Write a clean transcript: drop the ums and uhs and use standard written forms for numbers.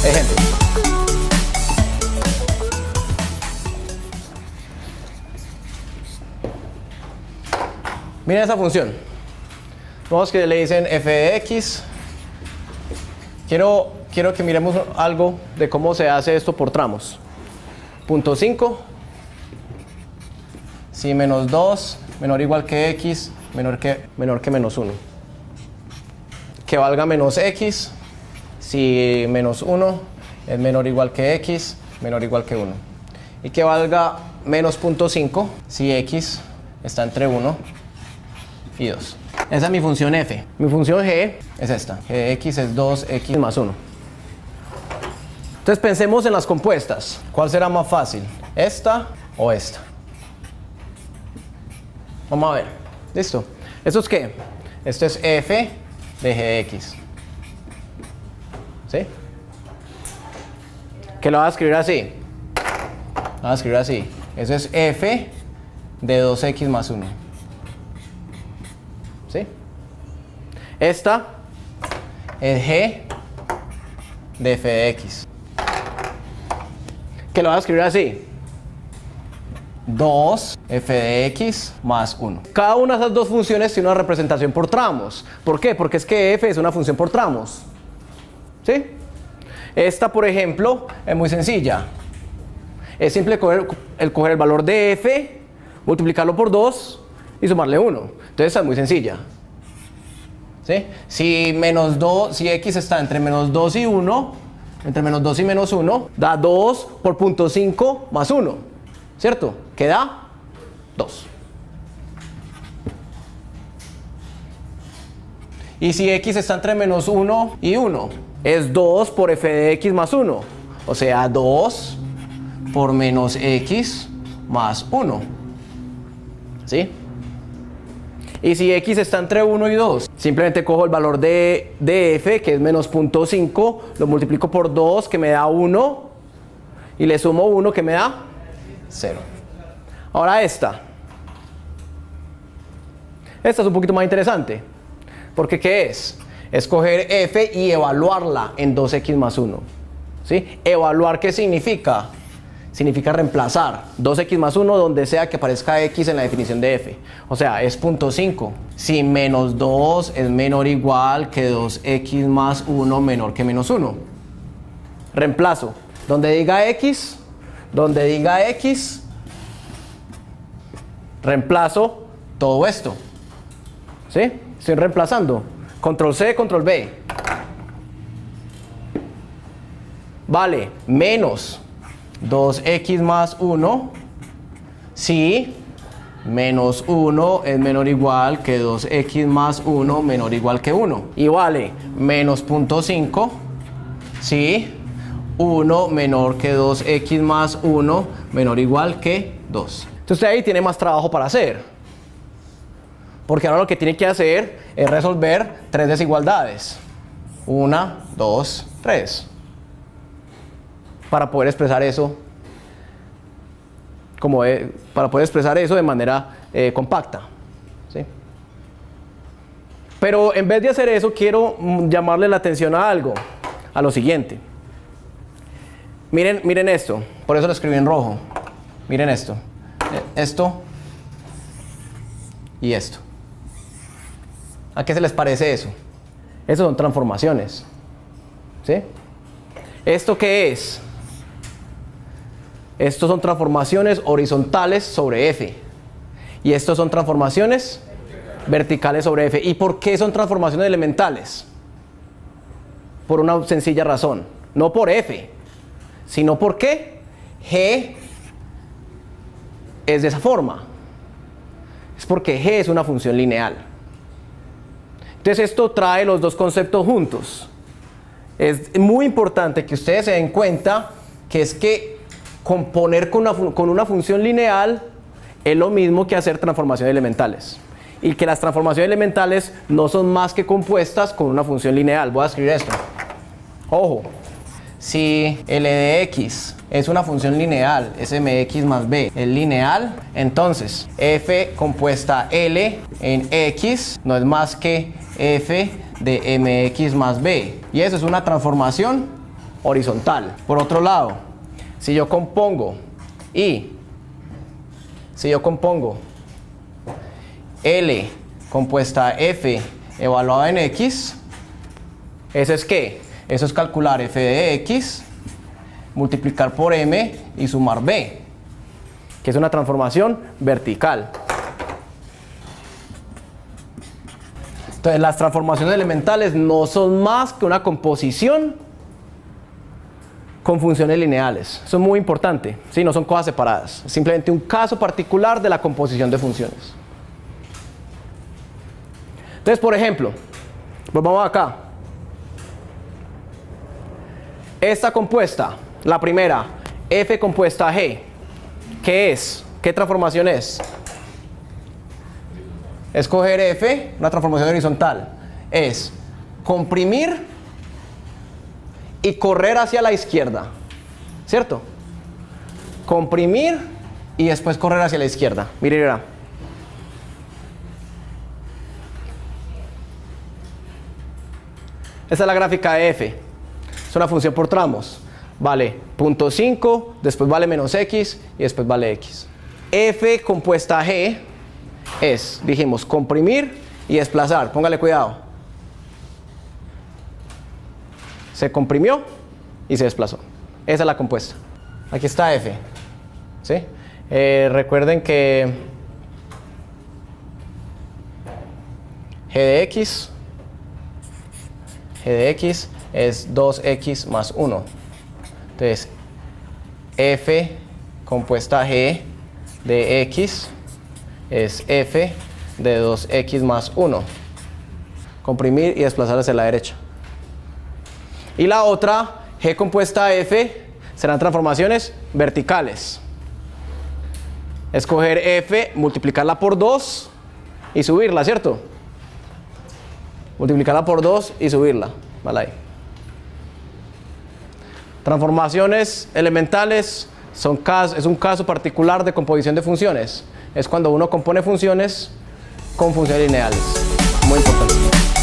Ejemplo. Miren esa función. Vamos que le dicen f de x. Quiero que miremos algo de cómo se hace esto por tramos. Punto 5. Si menos 2 menor o igual que x menor que menos 1. Que valga menos x si menos 1 es menor o igual que x menor o igual que 1. Y que valga menos punto 5 si x está entre 1 y 2. Esa es mi función f. Mi función g es esta. G de x es 2x más 1. Entonces pensemos en las compuestas. ¿Cuál será más fácil? ¿Esta o esta? Vamos a ver. ¿Listo? ¿Esto es qué? Esto es f de g de x. ¿Sí? Que lo voy a escribir así. Lo voy a escribir así. Eso es f de 2x más 1. ¿Sí? Esta es g de f de x. Que lo voy a escribir así. 2 f de x más 1. Cada una de esas dos funciones tiene una representación por tramos. ¿Por qué? Porque es que f es una función por tramos. ¿Sí? Esta, por ejemplo, es muy sencilla. Es simple coger el valor de f, multiplicarlo por 2 y sumarle 1. Entonces esta es muy sencilla. ¿Sí? Si x está entre menos 2 y 1, entre menos 2 y menos 1, da 2 por punto 5 más 1. ¿Cierto? ¿Qué da? 2. Y si x está entre menos 1 y 1, es 2 por f de x más 1. O sea, 2 por menos x más 1. ¿Sí? Y si x está entre 1 y 2, simplemente cojo el valor de f, que es menos 0.5, lo multiplico por 2, que me da 1, y le sumo 1, que me da 0. Ahora esta es un poquito más interesante, porque ¿qué es? Es coger f y evaluarla en 2x más 1. ¿Sí? ¿Evaluar qué significa? Significa reemplazar 2x más 1 donde sea que aparezca x en la definición de f. O sea, es 0.5. Si menos 2 es menor o igual que 2x más 1 menor que menos 1. Reemplazo. Donde diga x, reemplazo todo esto. ¿Sí? Estoy reemplazando. Control C, control V. Vale, menos 2x más 1 si menos 1 es menor o igual que 2x más 1 menor o igual que 1. Y vale, menos 0.5 si 1 menor que 2x más 1 menor o igual que 2. Entonces ahí tiene más trabajo para hacer. Porque ahora lo que tiene que hacer es resolver 3 desigualdades. 1, 2, 3. Para poder expresar eso de manera compacta. ¿Sí? Pero en vez de hacer eso, quiero llamarle la atención a algo, a lo siguiente. Miren esto, por eso lo escribí en rojo. Miren esto. Esto y esto. ¿A qué se les parece eso? Eso son transformaciones. ¿Sí? ¿Esto qué es? Estos son transformaciones horizontales sobre f. Y estos son transformaciones verticales sobre f. ¿Y por qué son transformaciones elementales? Por una sencilla razón. No por f, sino porque g es de esa forma. Es porque g es una función lineal. Entonces esto trae los dos conceptos juntos. Es muy importante que ustedes se den cuenta que es que componer con una función lineal es lo mismo que hacer transformaciones elementales. Y que las transformaciones elementales no son más que compuestas con una función lineal. Voy a escribir esto. Ojo. Si L de x es una función lineal, Smx más b es lineal, entonces f compuesta L en x no es más que f de mx más b. Y eso es una transformación horizontal. Por otro lado, si yo compongo L compuesta F evaluada en X, ¿eso es qué? Eso es calcular F de X, multiplicar por M y sumar B, que es una transformación vertical. Entonces, las transformaciones elementales no son más que una composición con funciones lineales. Eso es muy importante, ¿sí? No son cosas separadas. Es simplemente un caso particular de la composición de funciones. Entonces, por ejemplo, pues vamos acá. Esta compuesta, la primera, F compuesta G, ¿qué es? ¿Qué transformación es? Escoger F, una transformación horizontal, es comprimir y correr hacia la izquierda, ¿cierto? Comprimir y después correr hacia la izquierda. Mire, verá. Esta es la gráfica de F. Es una función por tramos. Vale 0.5, después vale menos X y después vale X. F compuesta G es, dijimos, comprimir y desplazar. Póngale cuidado. Se comprimió y se desplazó. Esa es la compuesta. Aquí está F. ¿Sí? Recuerden que G de X es 2X más 1. Entonces, F compuesta G de X es F de 2X más 1. Comprimir y desplazar hacia la derecha. Y la otra, G compuesta F, serán transformaciones verticales. Escoger F, multiplicarla por 2 y subirla, ¿cierto? Multiplicarla por 2 y subirla. Vale ahí. Transformaciones elementales es un caso particular de composición de funciones. Es cuando uno compone funciones con funciones lineales. Muy importante.